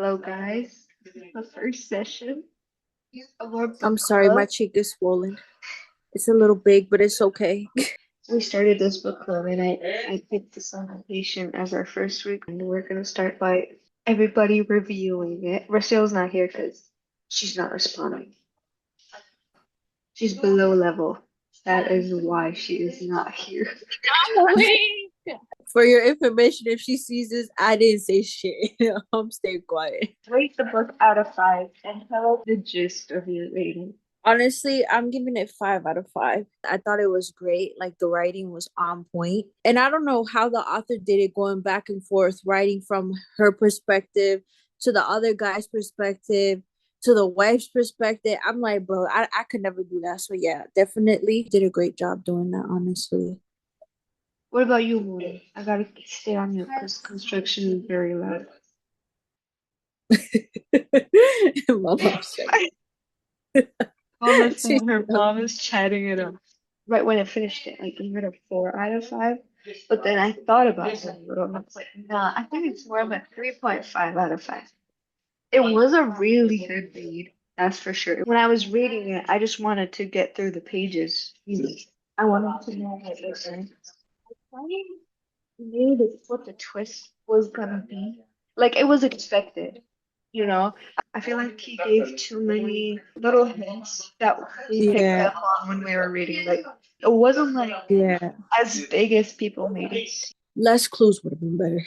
Hello, guys. This is the first session of our I'm book sorry, my club. cheek is swollen. It's a little big, but it's okay. We started this book club, and I picked this invitation as our first week, and we're gonna start by everybody reviewing it. Rachel's not here because she's not responding. She's below level. That is why she is not here. Wait. For your information, if she sees this, I didn't say shit. I'm staying quiet. Rate the book out of five and tell us the gist of your rating. Honestly, I'm giving it 5 out of 5. I thought it was great. Like the writing was on point. And I don't know how the author did it going back and forth, writing from her perspective to the other guy's perspective to the wife's perspective. I'm like, bro, I could never do that. So yeah, definitely did a great job doing that, honestly. What about you, Moody? I gotta stay on mute because construction is very loud. My mom said Mama's she saying her mom is chatting it up. Right when it finished it, I gave it a 4 out of 5. But then I thought about it a little and I was like, nah, I think it's more of a 3.5 out of 5. It was a really good read, that's for sure. When I was reading it, I just wanted to get through the pages. I wanted to know what it was saying. I kind of knew what the twist was gonna be. Like it was expected, you know? I feel like he gave too many little hints that we picked yeah, up on when we were reading. Like it wasn't like yeah. as big as people made it. Less clues would have been better.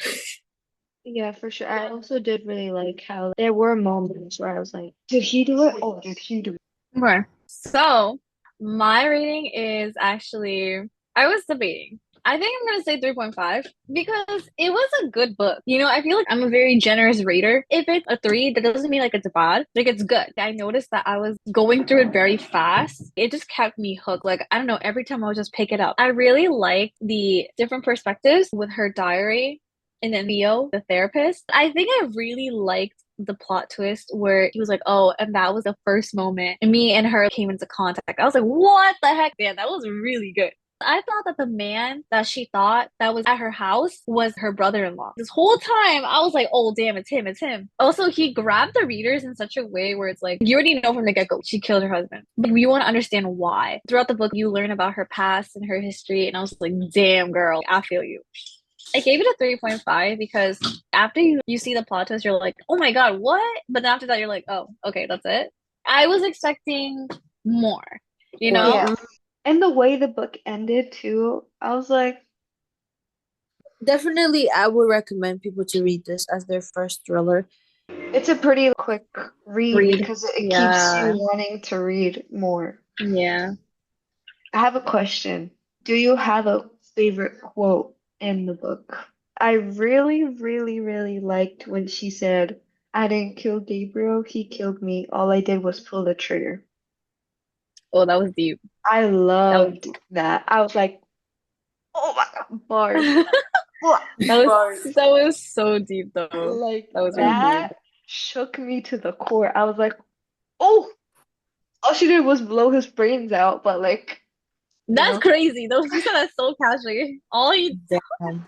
Yeah, for sure. I also did really like how there were moments where I was like, did he do it or did he do it? Okay. So my rating is actually, I was debating. I think I'm gonna say 3.5 because it was a good book. I feel like I'm a very generous rater. If it's a three, that doesn't mean like it's bad. Like it's good. I noticed that I was going through it very fast. It just kept me hooked. Like I don't know, every time I would just pick it up. I really liked the different perspectives with her diary and then Theo, the therapist. I think I really liked the plot twist where he was like, oh, and that was the first moment me and her came into contact. I was like, what the heck? Yeah, that was really good. I thought that the man that she thought that was at her house was her brother-in-law. This whole time, I was like, oh, damn, it's him, it's him. Also, he grabbed the readers in such a way where it's like, you already know from the get-go, she killed her husband. But you want to understand why. Throughout the book, you learn about her past and her history, and I was like, damn, girl, I feel you. I gave it a 3.5 because after you see the plot twist, you're like, oh my God, what? But then after that, you're like, oh, okay, that's it. I was expecting more, you Or know? Yeah. And the way the book ended too, I was like, definitely, I would recommend people to read this as their first thriller. it's a pretty quick read Read. because it keeps you Yeah. wanting to read more. Yeah. I have a question. Do you have a favorite quote in the book? I really, really, really liked when she said, I didn't kill Gabriel, he killed me. All I did was pull the trigger. Oh, that was deep. I That was loved deep. that. I was like, oh my God, bars, That was bars. that was so deep though. Like That was really deep. that shook me to the core. I was like, oh, all she did was blow his brains out, but like, you That's know, crazy though. You said that so casually. All you Damn.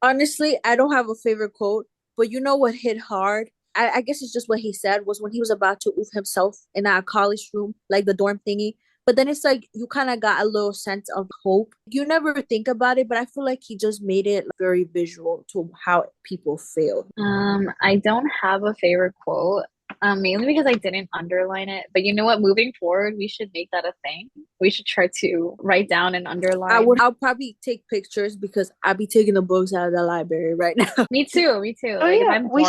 Honestly, I don't have a favorite quote, but you know what hit hard? I guess it's just what he said was when he was about to oof himself in that college room, like the dorm thingy. But then it's like you kind of got a little sense of hope. You never think about it, but I feel like he just made it very visual to how people feel. I don't have a favorite quote, mainly because I didn't underline it. But you know what? Moving forward, we should make that a thing. We should try to write down and underline. I'll probably take pictures because I'll be taking the books out of the library right now. Me too, me too. oh Like if yeah, I'm bored,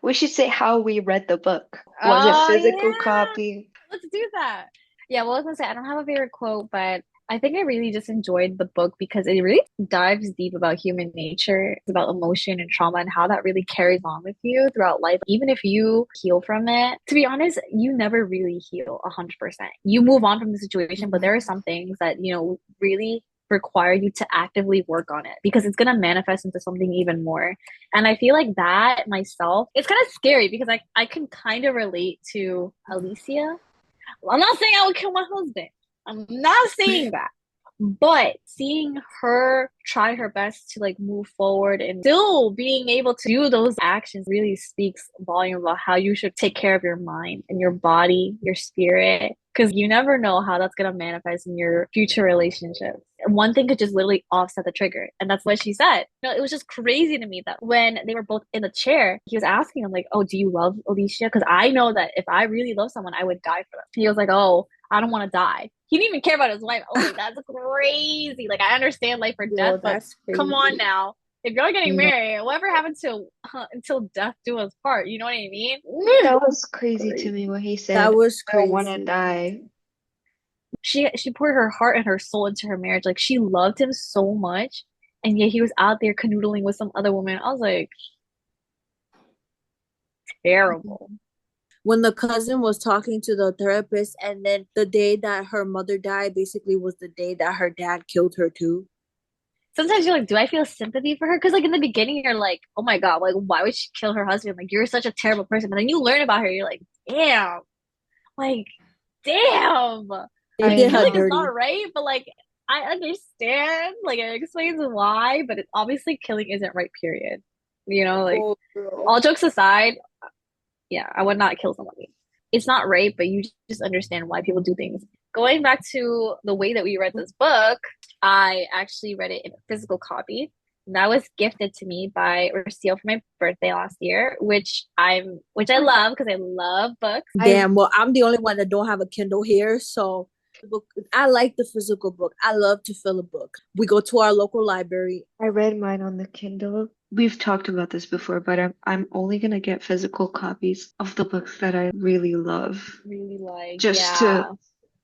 we should say how we read the book. Was it oh physical yeah, copy? let's do that. Yeah, well, I was gonna say I don't have a favorite quote, but I think I really just enjoyed the book because it really dives deep about human nature, it's about emotion and trauma and how that really carries on with you throughout life. Even if you heal from it, to be honest, you never really heal 100%. You move on from the situation, but there are some things that, really require you to actively work on it because it's going to manifest into something even more. And I feel like that myself, it's kind of scary because I can kind of relate to Alicia. I'm not saying I would kill my husband. I'm not saying that. But seeing her try her best to like move forward and still being able to do those actions really speaks volume about how you should take care of your mind and your body, your spirit, because you never know how that's going to manifest in your future relationships. And one thing could just literally offset the trigger. And that's what she said. It was just crazy to me that when they were both in the chair, he was asking him, like, oh, do you love Alicia? Because I know that if I really love someone, I would die for them. He was like, oh, I don't want to die. He didn't even care about his wife. I was like, that's crazy. Like, I understand life or death, Yo, but that's come on crazy. now. If you're getting No, married, whatever happened to until death do us part? You know what I mean? That was crazy to crazy. me when he That said, was I don't want to crazy. die. She poured her heart and her soul into her marriage. Like she loved him so much, and yet he was out there canoodling with some other woman. I was like, terrible. When the cousin was talking to the therapist, and then the day that her mother died basically was the day that her dad killed her too. Sometimes you're like, do I feel sympathy for her? Because like in the beginning, you're like, oh my God, like why would she kill her husband? Like you're such a terrible person. But then you learn about her, you're like, damn, like damn. They Like did her killing Yeah. is not dirty. right, but like I understand. Like it explains why, but it, obviously killing isn't right, period. Like Oh, girl. all jokes aside, yeah, I would not kill somebody. It's not right, but you just understand why people do things. Going back to the way that we read this book, I actually read it in a physical copy. That was gifted to me by Rocio for my birthday last year, which I love because I love books. I Damn, well, I'm the only one that don't have a Kindle here, so book. I like the physical book. I love to fill a book. We go to our local library. I read mine on the Kindle. We've talked about this before, but I'm only gonna get physical copies of the books that I really love, Really like, just to yeah.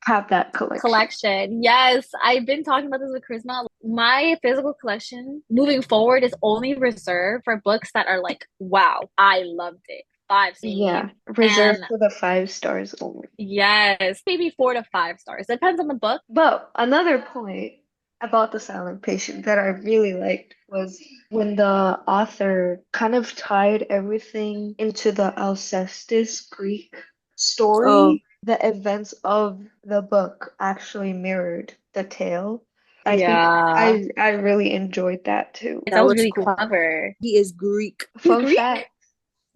have that collection. Collection. Yes, I've been talking about this with Charisma. My physical collection moving forward is only reserved for books that are like, wow, I loved it. Five Yeah, stars. reserved And for the 5 stars only. yes, maybe 4 to 5 stars. Depends on the book. But another point about the silent patient that I really liked was when the author kind of tied everything into the Alcestis Greek Oh, story. The events of the book actually mirrored the tale. I think Yeah, I really enjoyed that too. that that was was really cool. clever. He is Greek. He's Fun Greek? fact.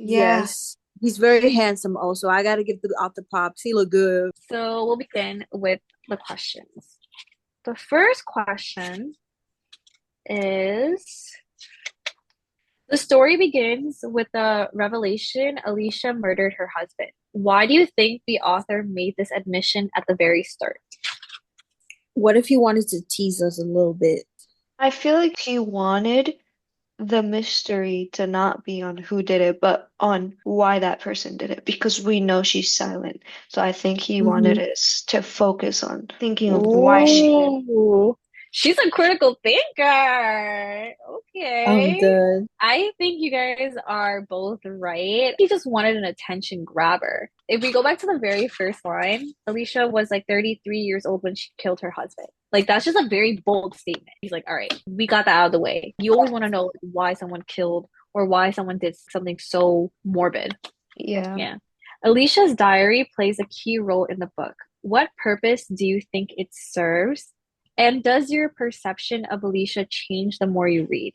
Yeah. Yes. He's very handsome also. I gotta give the author props. He look good. So we'll begin with the questions. The first question is the story begins with the revelation Alicia murdered her husband. Why do you think the author made this admission at the very start? What if he wanted to tease us a little bit? I feel like she wanted the mystery to not be on who did it, but on why that person did it, because we know she's silent. So I think he wanted Mm-hmm. us to focus on thinking of why she did it. Ooh, she's a critical thinker. I'm Okay. done. I think you guys are both right. He just wanted an attention grabber. If we go back to the very first line, Alicia was like 33 years old when she killed her husband. Like, that's just a very bold statement. He's like, all right, we got that out of the way. You always want to know why someone killed or why someone did something so morbid. Yeah. Yeah. Alicia's diary plays a key role in the book. What purpose do you think it serves? And does your perception of Alicia change the more you read?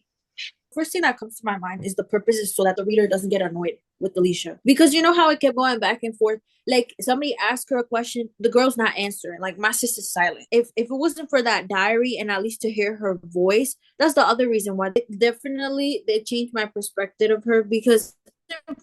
First thing that comes to my mind is the purpose is so that the reader doesn't get annoyed with Alicia. Because you know how it kept going back and forth? Like somebody asked her a question, the girl's not answering. Like my sister's silent. If it wasn't for that diary and at least to hear her voice, that's the other reason why definitely they changed my perspective of her because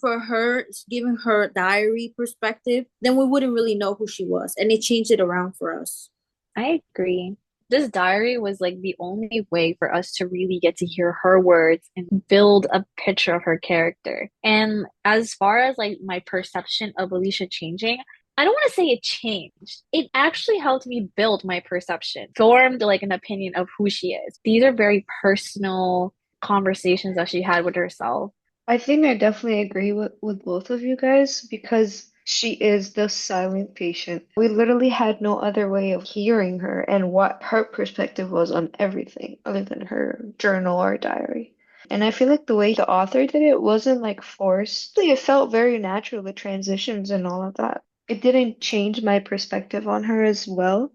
for her giving her diary perspective, then we wouldn't really know who she was. And it changed it around for us. I agree. This diary was like the only way for us to really get to hear her words and build a picture of her character. And as far as like my perception of Alicia changing, I don't want to say it changed. It actually helped me build my perception, formed like an opinion of who she is. These are very personal conversations that she had with herself. I think I definitely agree with both of you guys because she is the silent patient. We literally had no other way of hearing her and what her perspective was on everything other than her journal or diary. And I feel like the way the author did it wasn't like forced. It felt very natural, the transitions and all of that. It didn't change my perspective on her as well,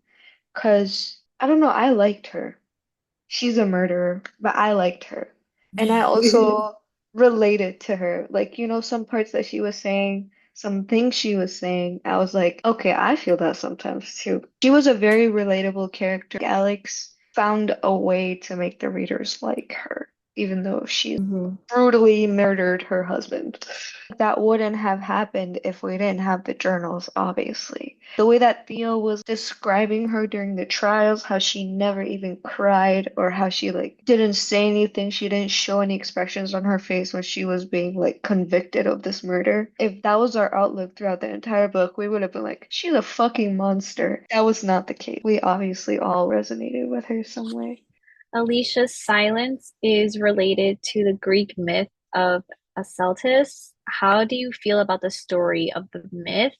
because I don't know, I liked her. She's a murderer, but I liked her. And I also related to her. Like, some parts that she was saying, some things she was saying, I was like, okay, I feel that sometimes too. She was a very relatable character. Alex found a way to make the readers like her, even though she Mhm. brutally murdered her husband. That wouldn't have happened if we didn't have the journals, obviously. The way that Theo was describing her during the trials, how she never even cried or how she like didn't say anything, she didn't show any expressions on her face when she was being like convicted of this murder. If that was our outlook throughout the entire book, we would have been like, she's a fucking monster. That was not the case. We obviously all resonated with her some way. Alicia's silence is related to the Greek myth of Aceltus. How do you feel about the story of the myth?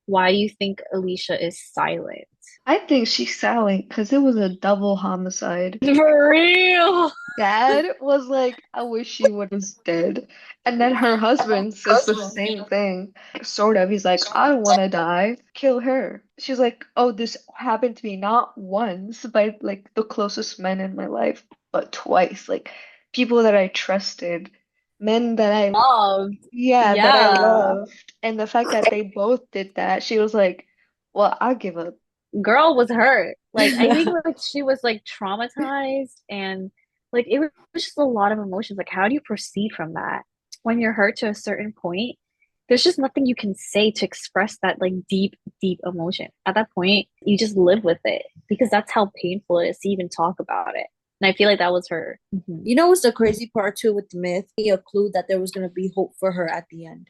Why do you think Alicia is silent? I think she's silent because it was a double homicide. For real. Dad was like, I wish she was dead. And then her husband says the same thing. Sort of. He's like, I don't want to die. Kill her. She's like, oh, this happened to me not once by like the closest men in my life, but twice. Like people that I trusted, men that Loved. yeah, that I Yeah. loved. And the fact that they both did that, she was like, well, I'll give up. Girl was hurt. Like I think Yeah. like she was like traumatized and like it was just a lot of emotions. Like how do you proceed from that? When you're hurt to a certain point, there's just nothing you can say to express that like deep, deep emotion. At that point, you just live with it because that's how painful it is to even talk about it. And I feel like that was her. Mhm. You know what's the crazy part too with the myth? A clue that there was gonna be hope for her at the end.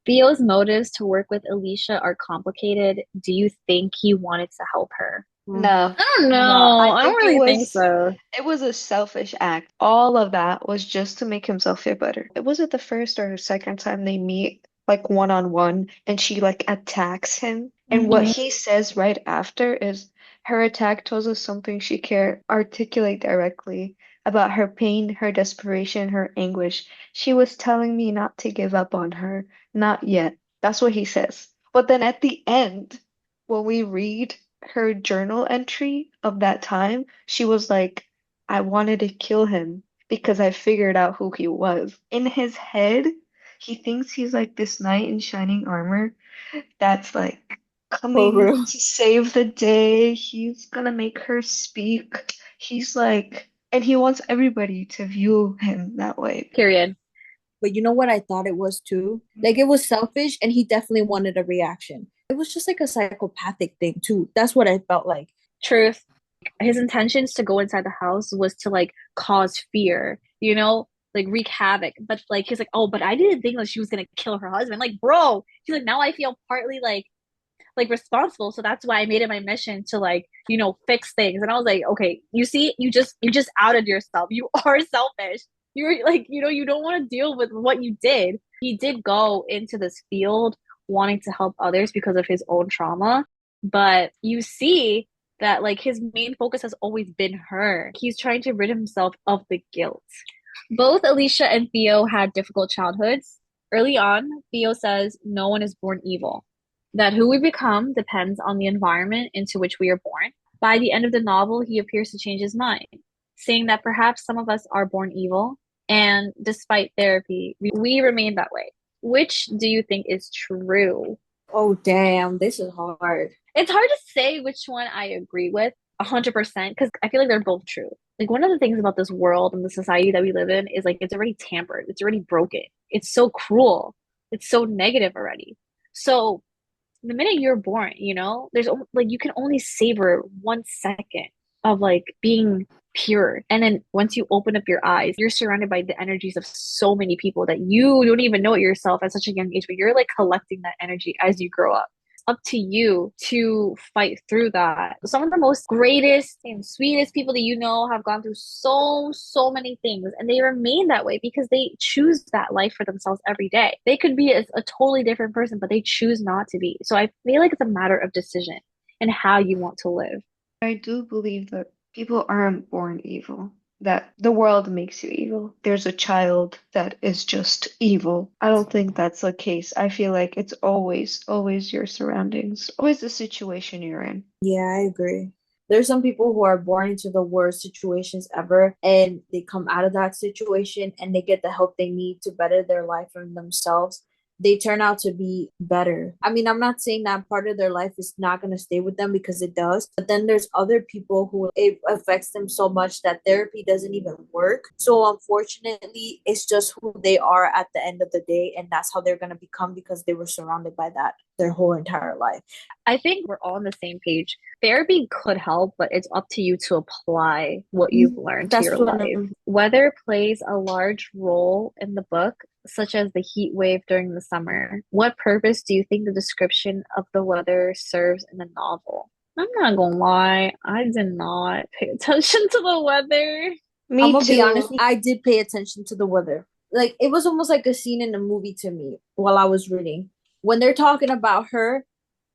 Theo's motives to work with Alicia are complicated. Do you think he wanted to help her? Mm. No. I don't No, know. I I don't think it really think was so. it was a selfish act. All of that was just to make himself feel better. It was it the first or the second time they meet like one on one and she like attacks him. And what Mhm. he says right after is her attack tells us something she can't articulate directly about her pain, her desperation, her anguish. She was telling me not to give up on her. Not yet. That's what he says. But then at the end, when we read her journal entry of that time, she was like, I wanted to kill him because I figured out who he was. In his head, he thinks he's like this knight in shining armor that's like For coming real. to save the day. He's gonna make her speak. He's like, and he wants everybody to view him that way. Period. But you know what I thought it was too? Like it was selfish and he definitely wanted a reaction. It was just like a psychopathic thing too. That's what I felt like. Truth. His intentions to go inside the house was to like cause fear, like wreak havoc. But like he's like, oh, but I didn't think that she was gonna kill her husband. Like, bro, he's like, now I feel partly like responsible. So that's why I made it my mission to like, fix things. And I was like, okay, you see, you just outed yourself. You are selfish. You're like, you don't want to deal with what you did. He did go into this field wanting to help others because of his own trauma. But you see that like his main focus has always been her. He's trying to rid himself of the guilt. Both Alicia and Theo had difficult childhoods. Early on, Theo says no one is born evil, that who we become depends on the environment into which we are born. By the end of the novel, he appears to change his mind, saying that perhaps some of us are born evil, and despite therapy, we remain that way. Which do you think is true? Oh damn, this is hard. It's hard to say which one I agree with 100% because I feel like they're both true. Like one of the things about this world and the society that we live in is like it's already tampered, it's already broken. It's so cruel. It's so negative already. So the minute you're born, there's like you can only savor 1 second of like being pure. And then once you open up your eyes, you're surrounded by the energies of so many people that you don't even know it yourself at such a young age, but you're like collecting that energy as you grow up. Up to you to fight through that. Some of the most greatest and sweetest people that have gone through so many things, and they remain that way because they choose that life for themselves every day. They could be a totally different person, but they choose not to be. So I feel like it's a matter of decision and how you want to live. I do believe that people aren't born evil, that the world makes you evil. There's a child that is just evil. I don't think that's the case. I feel like it's always, always your surroundings, always the situation you're in. Yeah, I agree. There's some people who are born into the worst situations ever, and they come out of that situation and they get the help they need to better their life and themselves. They turn out to be better. I mean, I'm not saying that part of their life is not going to stay with them, because it does. But then there's other people who it affects them so much that therapy doesn't even work. So unfortunately, it's just who they are at the end of the day. And that's how they're going to become, because they were surrounded by that their whole entire life. I think we're all on the same page. Therapy could help, but it's up to you to apply what you've learned to That's your what life. I'm. Weather plays a large role in the book, such as the heat wave during the summer. What purpose do you think the description of the weather serves in the novel? I'm not gonna lie, I did not pay attention to the weather. I'm Me gonna be honest, too. I did pay attention to the weather. Like, it was almost like a scene in a movie to me while I was reading. When they're talking about her,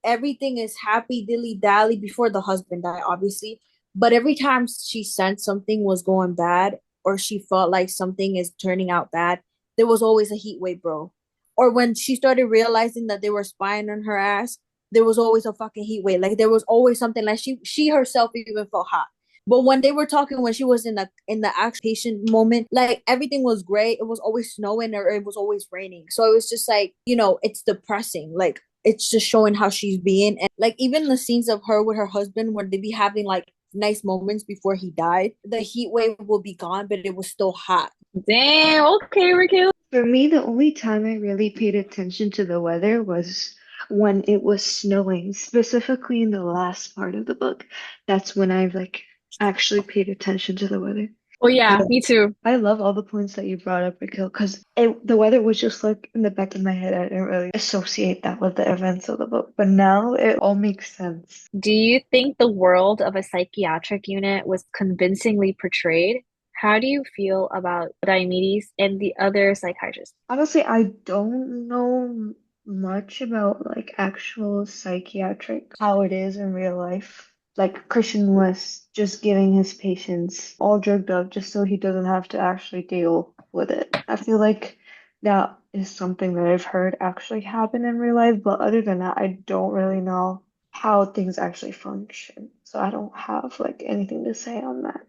everything is happy dilly dally before the husband died, obviously. But every time she sensed something was going bad, or she felt like something is turning out bad, there was always a heat wave, bro. Or when she started realizing that they were spying on her ass, there was always a fucking heat wave. Like, there was always something, like she herself even felt hot. But when they were talking, when she was in the actual patient moment, like, everything was great. It was always snowing or it was always raining. So it was just like, it's depressing. Like, it's just showing how she's being. And like, even the scenes of her with her husband where they be having like nice moments before he died, the heat wave will be gone, but it was still hot. Damn, okay, Raquel. For me, the only time I really paid attention to the weather was when it was snowing, specifically in the last part of the book. That's when I like actually paid attention to the weather. Oh yeah, me too. I love all the points that you brought up, Raquel, because the weather was just like in the back of my head. I didn't really associate that with the events of the book, but now it all makes sense. Do you think the world of a psychiatric unit was convincingly portrayed? How do you feel about Diomedes and the other psychiatrists? Honestly, I don't know much about like actual psychiatric, how it is in real life. Like Christian was just giving his patients all drugged up just so he doesn't have to actually deal with it. I feel like that is something that I've heard actually happen in real life, but other than that, I don't really know how things actually function. So I don't have like anything to say on that.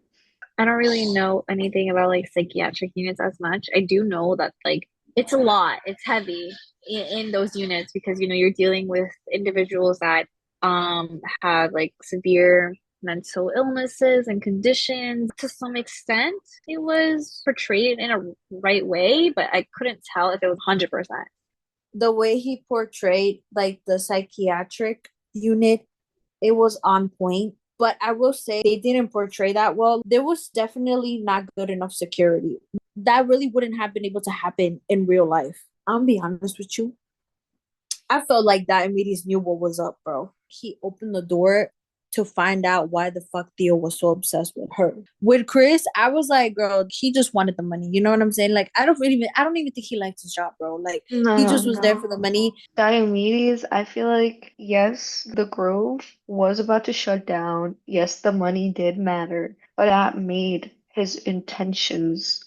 I don't really know anything about like psychiatric units as much. I do know that like it's a lot, it's heavy in those units because you're dealing with individuals that have like severe mental illnesses and conditions. To some extent, it was portrayed in a right way, but I couldn't tell if it was 100%. The way he portrayed like the psychiatric unit, it was on point. But I will say they didn't portray that well. There was definitely not good enough security. That really wouldn't have been able to happen in real life. I'll be honest with you. I felt like Diomedes knew what was up, bro. He opened the door to find out why the fuck Theo was so obsessed with her. With Chris, I was like, girl, he just wanted the money. You know what I'm saying? Like, I don't even think he liked his job, bro. Like, he No, just was there no. for the money. Diomedes, I feel like, yes, the Grove was about to shut down. Yes, the money did matter, but that made his intentions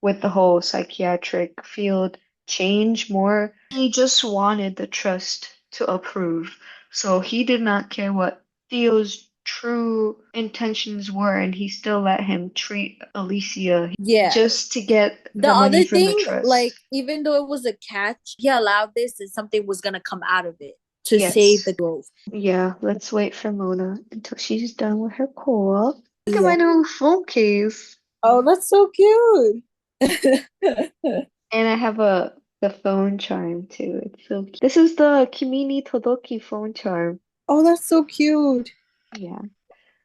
with the whole psychiatric field change more. He just wanted the trust to approve. So he did not care what Theo's true intentions were, and he still let him treat Alicia Yeah. just to get The the money other from the thing, trust. like, even though it was a catch, he allowed this and something was gonna come out of it to save Yes. the Grove. Yeah, let's wait for Mona until she's done with her call. Look at Yeah. my new phone case. Oh, that's so cute. And I have the phone charm too. It's so cute. This is the Kimi Todoki phone charm. Oh, that's so cute. Yeah.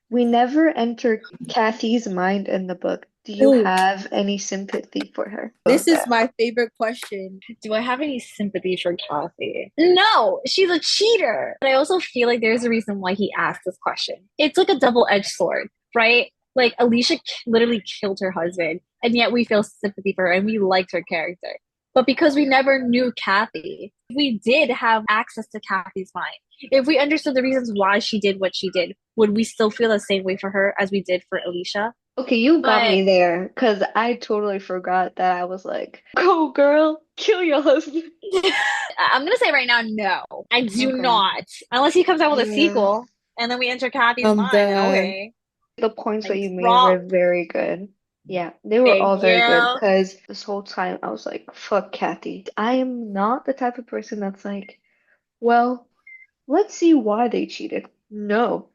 We never enter Kathy's mind in the book. Do you Oh, have any sympathy for her? this Okay. is my favorite question. Do I have any sympathy for Kathy? No, she's a cheater. But I also feel like there's a reason why he asked this question. It's like a double-edged sword, right? Like Alicia literally killed her husband, and yet we feel sympathy for her and we liked her character. But because we never knew Kathy, we did have access to Kathy's mind. If we understood the reasons why she did what she did, would we still feel the same way for her as we did for Alicia? Okay, you got But me there because I totally forgot that I was like, go girl, kill your husband. I'm gonna say right now, no, I do Okay. not. Unless he comes out with a Yeah. sequel. And then we enter Kathy's mind. The Okay. The points that Like you made frog. were very good. Yeah, they were all Thank very good you. because this whole time I was like, fuck Kathy. I am not the type of person that's like, well, let's see why they cheated. No,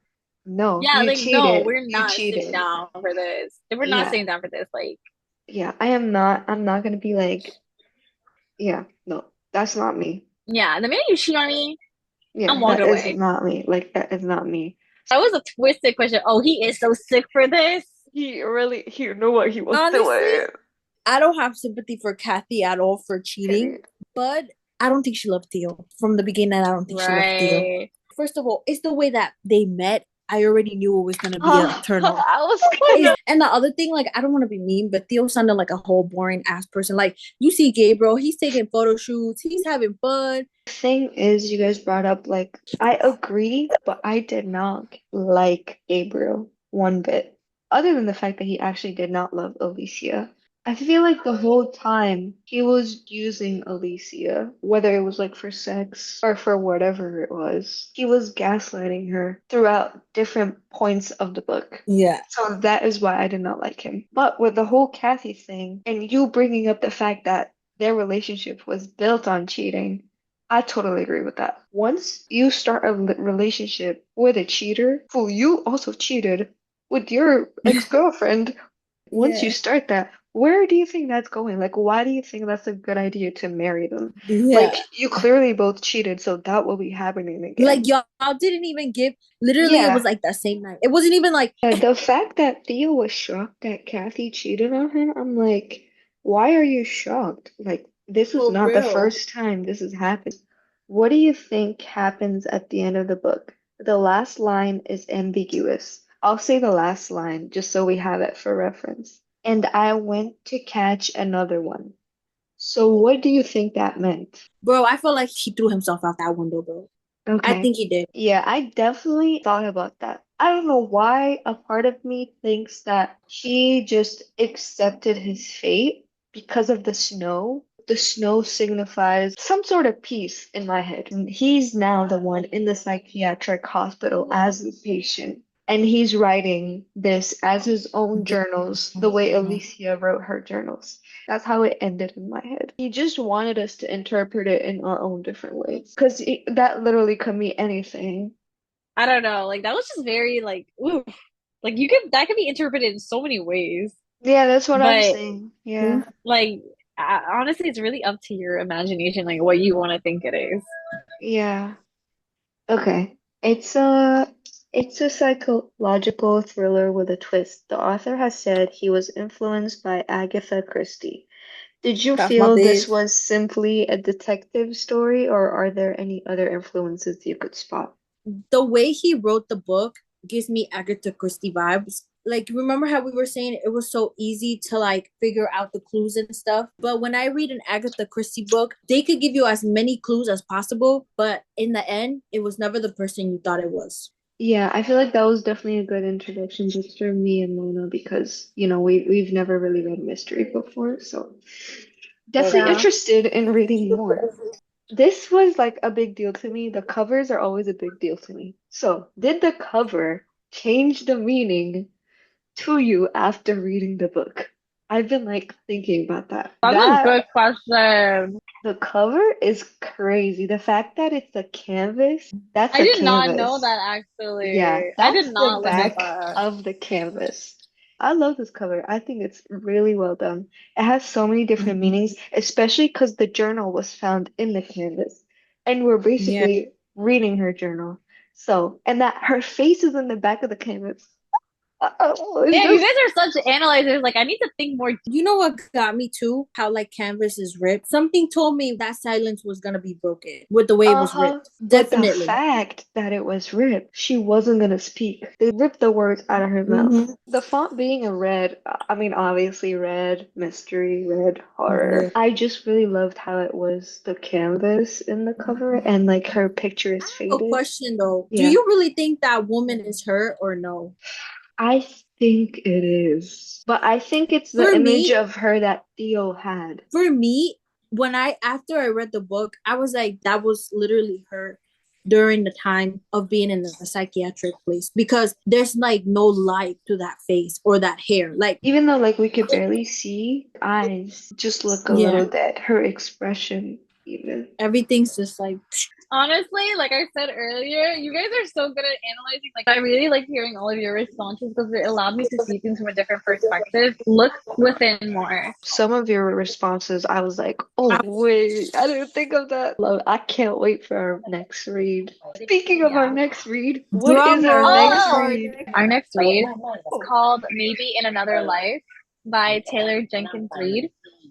no, Yeah, you like no, cheated. we're You not sitting cheated. down for this. We're not Yeah, sitting down for this. Like, yeah, I'm not gonna be like, yeah, no, that's not me. yeah, the minute you cheat on me, I'm Yeah, walking that is away. not me. Like, that is not me. That was a twisted question. Oh, he is so sick for this. He knew what he was honestly, doing. I don't have sympathy for Kathy at all for cheating, Period. but I don't think she loved Theo from the beginning. I don't think she loved Theo. Right. First of all, it's the way that they met. I already knew it was gonna be a Oh, turn off. I was gonna. And the other thing, like, I don't want to be mean, but Theo sounded like a whole boring ass person. Like, you see Gabriel, he's taking photo shoots, he's having fun. Thing is, you guys brought up like I agree, but I did not like Gabriel one bit. Other than the fact that he actually did not love Alicia. I feel like the whole time he was using Alicia, whether it was like for sex or for whatever it was. He was gaslighting her throughout different points of the book. Yeah. So that is why I did not like him. But with the whole Kathy thing and you bringing up the fact that their relationship was built on cheating, I totally agree with that. Once you start a relationship with a cheater who you also cheated with your ex-girlfriend, once you Yeah. start that, where do you think that's going? Like, why do you think that's a good idea to marry them? Yeah. Like, you clearly both cheated, so that will be happening Like, again. y'all didn't even give, literally, it was Yeah. like that same night. It wasn't even like, The fact that Theo was shocked that Kathy cheated on him, I'm like, why are you shocked? Like, this is for not the real. first time this has happened. What do you think happens at the end of the book? The last line is ambiguous. I'll say the last line just so we have it for reference. And I went to catch another one. So what do you think that meant? Bro, I feel like he threw himself out that window, bro. I Okay. think he did. Yeah, I definitely thought about that. I don't know why a part of me thinks that he just accepted his fate because of the snow. The snow signifies some sort of peace in my head. And he's now the one in the psychiatric hospital as the patient. And he's writing this as his own journals, the way Alicia wrote her journals. That's how it ended in my head. He just wanted us to interpret it in our own different ways. Because that literally could mean anything. I don't know. Like that was just very like oof. Like you could that could be interpreted in so many ways. Yeah, that's what I'm But saying. Yeah. like honestly, it's really up to your imagination, like what you want to think it is. Yeah. Okay. It's a psychological thriller with a twist. The author has said he was influenced by Agatha Christie. Did you That's my feel this bitch. was simply a detective story, or are there any other influences you could spot? The way he wrote the book gives me Agatha Christie vibes. Like, remember how we were saying it was so easy to like figure out the clues and stuff? But when I read an Agatha Christie book, they could give you as many clues as possible, but in the end, it was never the person you thought it was. Yeah, I feel like that was definitely a good introduction just for me and Mona because, we've never really read mystery before, so definitely Yeah. interested in reading more. This was like a big deal to me. The covers are always a big deal to me. So, did the cover change the meaning to you after reading the book? I've been like thinking about that. That's a good question. The cover is crazy. The fact that it's a canvas, that's I a did not know canvas. that Yeah, actually. I that's did the not look at back that. of the canvas. I love this cover. I think it's really well done. It has so many different meanings, especially because the journal was found in the canvas. And we're Yeah. basically reading her journal. So, and that her face is in the back of the canvas. It's Damn, you just, guys are such analyzers. Like I need to think more. You know what got me too? How like canvas is ripped. Something told me that silence was gonna be broken with the way it was uh-huh. ripped. But the Definitely. fact that it was ripped, she wasn't gonna speak. They ripped the words out of her mouth. Mm-hmm. The font being a red, I mean, obviously red, mystery, red, horror. Yeah. I just really loved how it was the canvas in the cover and like her picture I is have a faded. question though. Do Yeah, you really think that woman is her or no? I think it is. But I think it's the For image me, of her that Theo had. for me, when I after I read the book, I was like, that was literally her. during the time of being in the psychiatric place, because there's like no light to that face or that hair. Like, Even though like we could barely see, eyes just look a yeah, little dead. Her expression even. everything's just like, Honestly, like I said earlier, you guys are so good at analyzing. Like, I really like hearing all of your responses because it allowed me to see things from a different perspective. Look within more. Some of your responses, I was like, oh wait, I didn't think of that. Love, I can't wait for our next read. Speaking of our Yeah. next read, what drum is our next Oh, roll. read? our next read is called Maybe in Another Life by Taylor Jenkins Reid.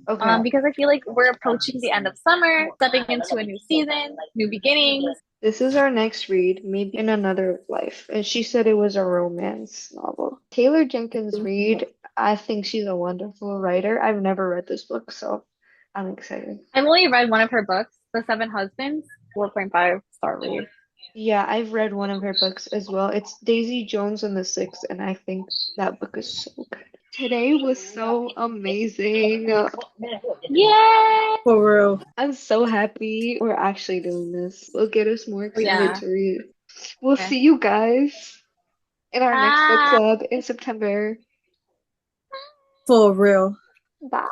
Okay. Because I feel like we're approaching the end of summer, stepping into a new season, new beginnings. This is our next read, Maybe in Another Life. And she said it was a romance novel. Taylor Jenkins Reid, I think she's a wonderful writer. I've never read this book, so I'm excited. I've only read one of her books, The Seven Husbands, 4.5-star read. Yeah, I've read one of her books as well. It's Daisy Jones and the Six, and I think that book is so good. Today was so amazing. Yay! For real. I'm so happy we're actually doing this. It'll get us more excited Yeah. to read. We'll Okay. see you guys in our next book Bye. club in September. For real. Bye.